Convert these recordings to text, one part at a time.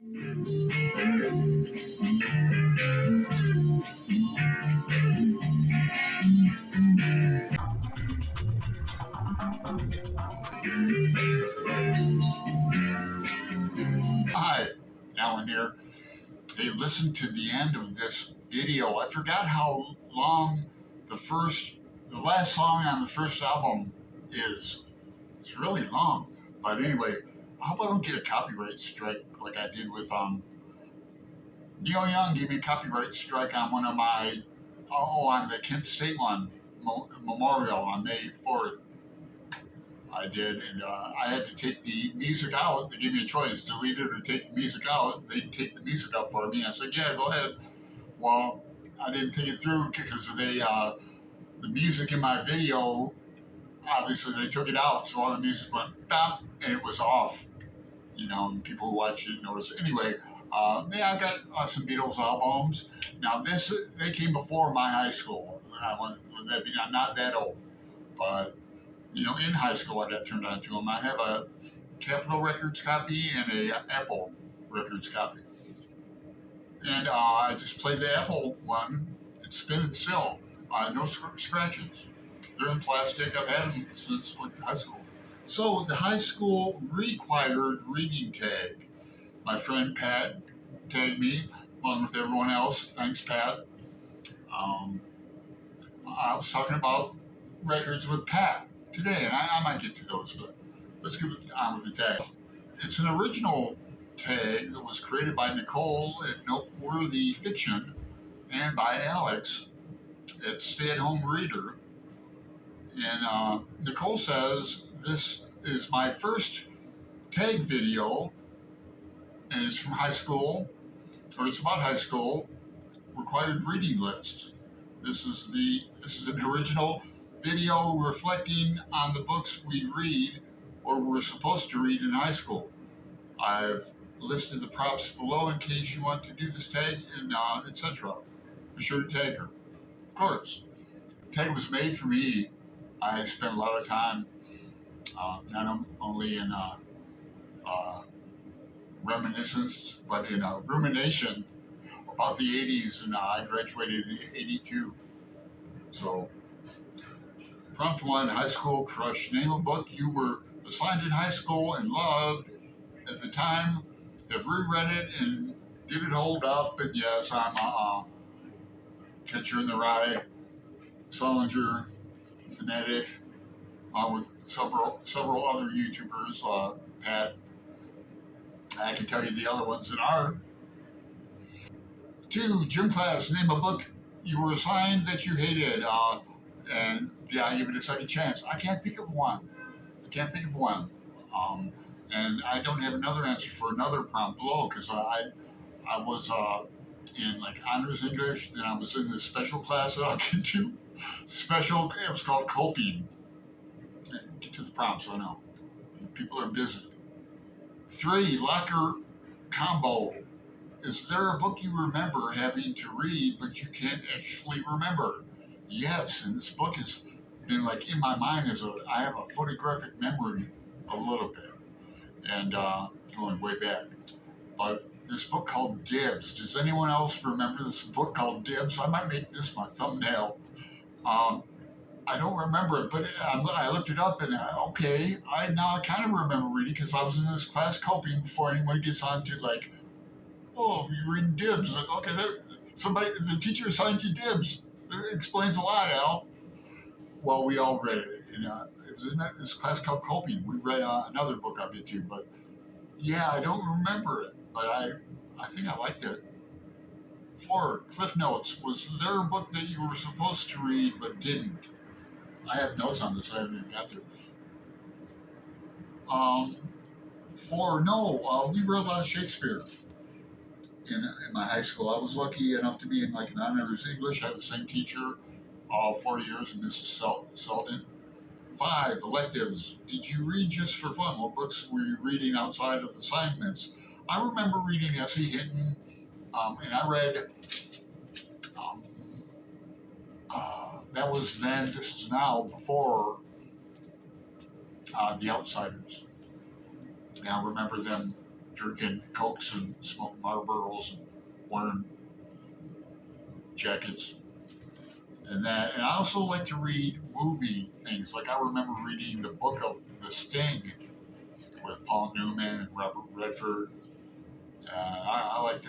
Hi, Alan here. Hey, listen to the end of this video. I forgot how long the last song on the first album is. It's really long. But anyway, how about I don't get a copyright strike like I did with Neil Young gave me a copyright strike on one of my on the Kent State one memorial on May 4th. I did, and I had to take the music out. They gave me a choice: delete it or take the music out. They'd take the music out for me. I said, "Yeah, go ahead." Well, I didn't think it through because the music in my video, obviously they took it out, so all the music went bam, and it was off. And people who watch it notice. Anyway, yeah, I got some Beatles albums. Now they came before my high school. That be not that old, but in high school I got turned on to them. I have a Capitol Records copy and a Apple Records copy. And I just played the Apple one. It's spinning still. No scratches. They're in plastic. I've had them since high school. So the high school required reading tag. My friend Pat tagged me along with everyone else. Thanks, Pat. I was talking about records with Pat today, and I might get to those, but let's get on with the tag. It's an original tag that was created by Nicole at Noteworthy Fiction and by Alex at Stay at Home Reader. And Nicole says, "This is my first tag video, and it's from high school, or it's about high school required reading lists. This is an original video reflecting on the books we read or were supposed to read in high school. I've listed the props below in case you want to do this tag, and etc. Be sure to tag her." Of course, the tag was made for me. I spent a lot of time not only in reminiscence, but in rumination about the 80s, and I graduated in 82. So, prompt 1, high school crush. Name a book you were assigned in high school and loved at the time. Have reread it and did it hold up? And yes, I'm Catcher in the Rye, Solinger, Fanatic, with several other YouTubers, Pat. I can tell you the other ones that aren't. 2, gym class. Name a book you were assigned that you hated, and did I give it a second chance? I can't think of one. And I don't have another answer for another prompt below because I was in like honors English, then I was in this special class that I'll get to. It was called coping. Get to the prompts, I know. People are busy. 3, locker combo. Is there a book you remember having to read but you can't actually remember? Yes, and this book has been like in my mind I have a photographic memory a little bit, and going way back. But this book called Dibs. Does anyone else remember this book called Dibs? I might make this my thumbnail. I don't remember it, but I looked it up, and I kind of remember reading because I was in this class coping before anyone gets on to like, oh, you're reading Dibs. Like, okay, the teacher assigned you Dibs. It explains a lot, Al. Well, we all read it. It was in this class called Coping. We read another book I'll get to, but yeah, I don't remember it, but I think I liked it. 4, Cliff Notes. Was there a book that you were supposed to read but didn't? I have notes on this. I haven't even got to. 4, no. We read a lot of Shakespeare in my high school. I was lucky enough to be in like an honors English. I had the same teacher all 4 years, Mrs. Selden. 5, electives. Did you read just for fun? What books were you reading outside of assignments? I remember reading S.E. Hinton, and I read, that was then, this is now, before The Outsiders. And I remember them drinking Cokes and smoking Marlboros and wearing jackets and that. And I also like to read movie things. Like I remember reading the book of The Sting with Paul Newman and Robert Redford. I like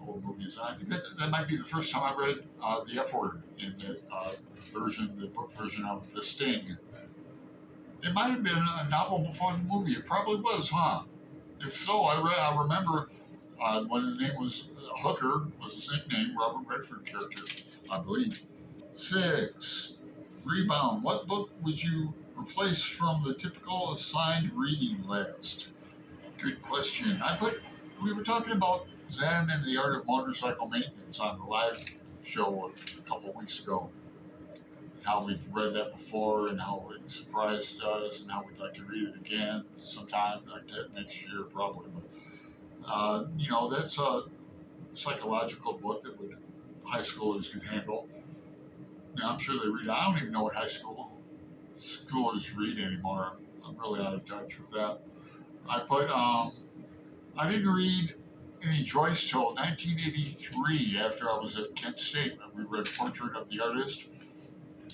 old movies. And I think that might be the first time I read the F word in the the book version of The Sting. It might have been a novel before the movie. It probably was, huh? If so, I remember when the name was Hooker was his nickname, Robert Redford character, I believe. 6. Rebound. What book would you replace from the typical assigned reading list? Good question. We were talking about Zen and the Art of Motorcycle Maintenance on the live show a couple of weeks ago. How we've read that before and how it surprised us and how we'd like to read it again sometime like that next year probably. But, that's a psychological book that high schoolers could handle. Now, I'm sure they read. I don't even know what high schoolers read anymore. I'm really out of touch with that. I didn't read any Joyce till 1983 after I was at Kent State. We read Portrait of the Artist.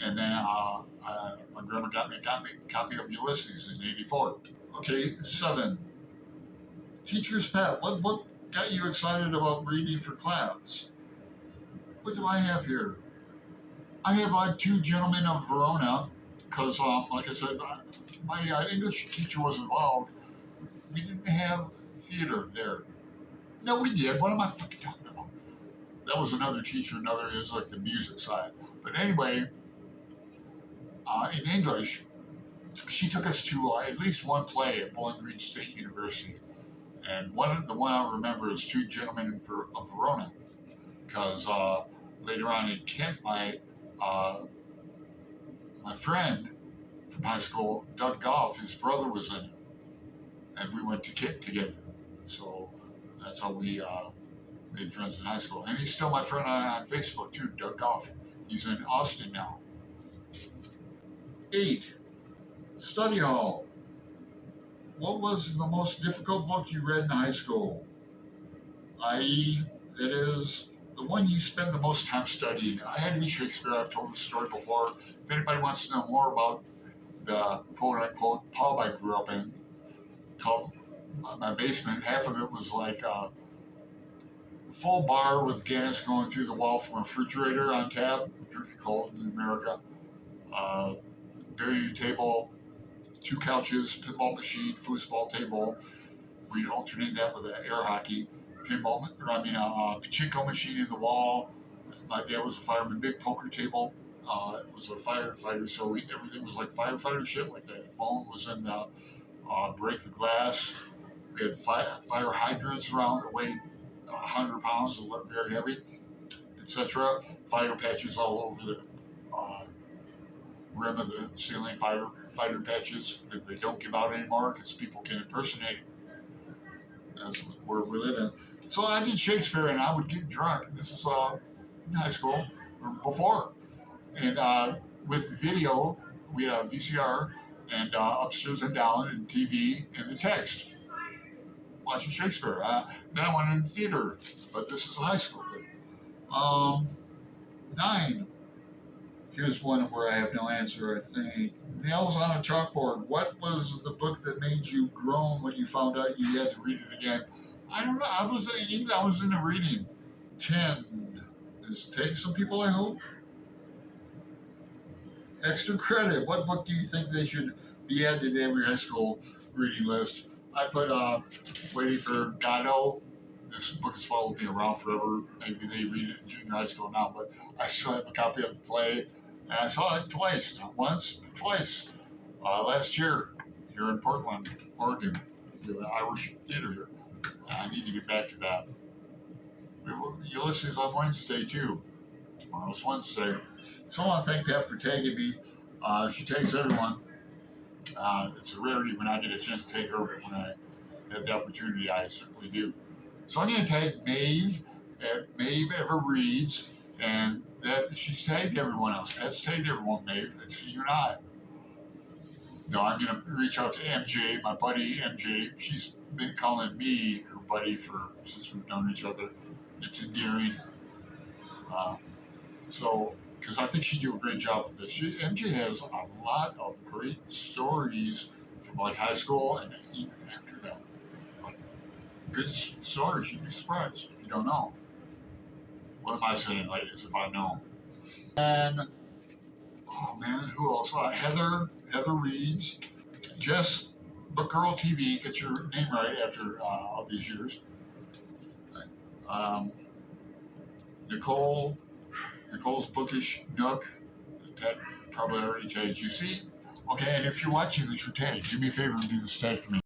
And then my grandma got me a copy of Ulysses in 84. Okay, 7. Teacher's pet. What book got you excited about reading for class? What do I have here? I have Two Gentlemen of Verona because, like I said, my English teacher was involved. We didn't have theater there. No, we did. What am I fucking talking about? That was another teacher. Another is like the music side. But anyway, in English, she took us to at least one play at Bowling Green State University. And the one I remember is Two Gentlemen of Verona. Because later on in Kent, my friend from high school, Doug Goff, his brother was in it. And we went to Kent together. So that's how we made friends in high school. And he's still my friend on Facebook too, Doug Goff. He's in Austin now. 8. Study hall. What was the most difficult book you read in high school? I.e., that is, the one you spend the most time studying. I had to be Shakespeare. I've told the story before. If anybody wants to know more about the quote-unquote pub I grew up in, called my basement, half of it was like a full bar with Guinness going through the wall from a refrigerator on tap, drinking cold in America. Billiard table, 2 couches, pinball machine, foosball table. We'd alternate that with an air hockey a pachinko machine in the wall. My dad was a fireman, big poker table. It was a firefighter, so everything was like firefighter shit. Like the phone was in the break the glass. We had fire hydrants around that weighed 100 pounds and looked very heavy, etc. Fire patches all over the rim of the ceiling, fighter patches that they don't give out anymore because people can impersonate. That's where we live in. So I did Shakespeare and I would get drunk. This is in high school or before. And with video, we had a VCR and upstairs and down and TV and the text. Watching Shakespeare. Then I went in the theater, but this is a high school thing. 9. Here's one where I have no answer, I think. Nails on a chalkboard. What was the book that made you groan when you found out you had to read it again? I don't know. I was in a reading. 10. This takes some people, I hope. Extra credit. What book do you think they should be added to every high school reading list? I put Waiting for Godot. This book has followed me around forever. Maybe they read it in junior high school now, but I still have a copy of the play. And I saw it twice, not once, but twice. Last year, here in Portland, Oregon. We have an Irish theater here. I need to get back to that. Ulysses on Wednesday, too. Tomorrow's Wednesday. So I want to thank Pat for tagging me. She tags everyone. It's a rarity when I get a chance to take her, but when I have the opportunity, I certainly do. So I'm going to tag Maeve at Maeve Ever Reads, and that she's tagged everyone else. Pat's tagged everyone, Maeve. It's you and I. No, I'm going to reach out to MJ, my buddy MJ. She's been calling me her buddy since we've known each other. It's endearing. Uh, because I think she'd do a great job with this. MJ has a lot of great stories from like high school and even after that. Like, good stories. You'd be surprised if you don't know. What am I saying, ladies, if I know? And, oh man, who else? Heather Reeds. Jess, Book Girl TV, get your name right after all these years. Um, Nicole's Bookish Nook. Pat probably already tagged you. See? Okay, and if you're watching this, you're tagged. Do me a favor and do this tag for me.